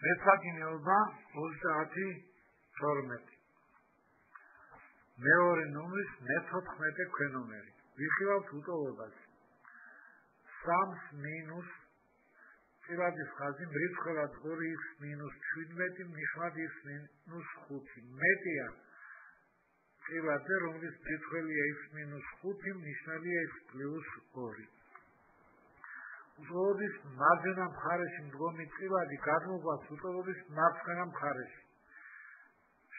მეცადინეობა 30-12. მეორე ნომრის მე-14 ქვენომერი. ვიხილავთ უტოლობას. 3 მინუს წილადის ხაზი მრიცხველად 2x მინუს 17 ნიშნად x მინუს 5. მეტია წილადზე, რომლის მრიცხველია x მინუს 5, ნიშნავია x პლუს 2. უტოლობის მარჯვენა მხარეში მდგომი წილადი გადმოგვაქვს უტოლობის მარცხენა მხარეში.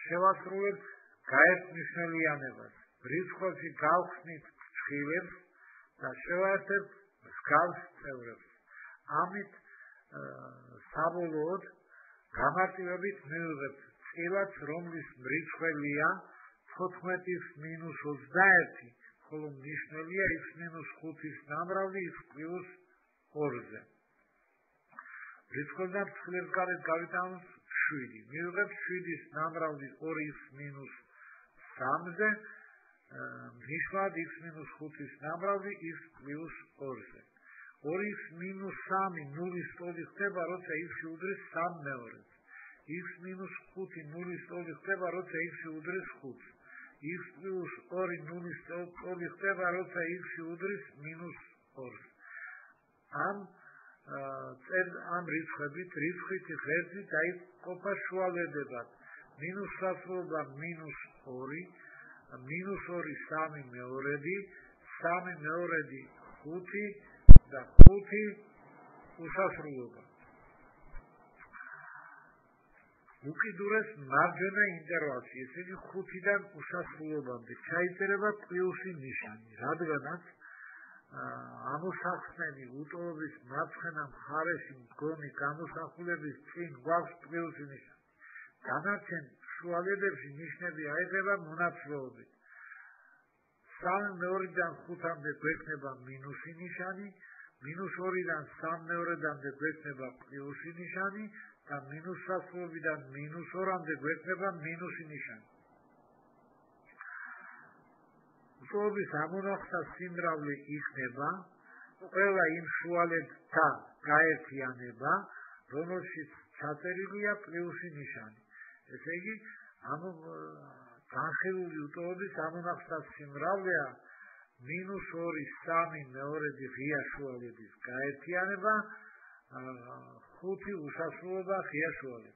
შევასრულებთ გაერთმნიშვნელიანებას. მრიცხველში გავხსნით ფრჩხილებს და შევაერთებთ მსგავს წევრებს. ამით საბოლოოდ გამარტივებით მივიღებთ წილადს, რომლის მრიცხველია 14x მინუს 21, ხოლო ნიშნელია x მინუს 5-ის ნამრავლი x პლუს 2-ზე. მრიცხველიდან ფრჩხილებს გარეთ გავიტანოთ 7. მივიღებთ 7-ის ნამრავლი 2x მინუს 3-ზე, ნიშნად x მინუს 5-ის ნამრავლი x პლუს 2-ზე. 2x მინუს 3 0-ის ტოლი ხდება, როცა x-ი უდრის 3 მეორეს. x მინუს 5 0-ის ტოლი ხდება, როცა x-ი უდრის 5-ს. x პლუს 2 0-ის ტოლი ხდება, როცა x-ი უდრის მინუს 2-ს. ამ რიცხვებით რიცხვით ღერძი დაიყოფა შუალედებად. მინუს სასრულობა მინუს 2, მინუს 2 3 მეორედი, 3 მეორედი 5 და 5 უსასრულობა. უკიდურეს მარჯვენა ინტერვალში, ესე იგი 5-დან უსასრულობამდე ჩაიწერება პლუსი ნიშანი, რადგანაც ამოსახსნელი უტოლობის მარცხენა მხარეში მდგომი გამოსახულების წინ გვაქვს პლუსი ნიშანი. დანარჩენ შუალედებში ნიშნები აიღება მონაცვლეობით. 3 მეორედან 5-მდე გვექნება მინუსი ნიშანი, მინუს 2-დან 3 მეორედამდე გვექნება პლუსი ნიშანი და მინუს სასრულობიდან მინუს 2-მდე გვექნება მინუსი ნიშანი. უტოლობის ამონახსა სიმრავლე იქნება ყველა იმ შუალედთა გაერთიანება, რომელშიც ჩაწერილია პლუსი ნიშანი. ესე იგი, განხილული უტოლობის ამონახსა სიმრავლეა მინუს 2 3 მეორედი ღია შუალედის გაერთიანება, 5 უსასრულობა ღია შუალედი.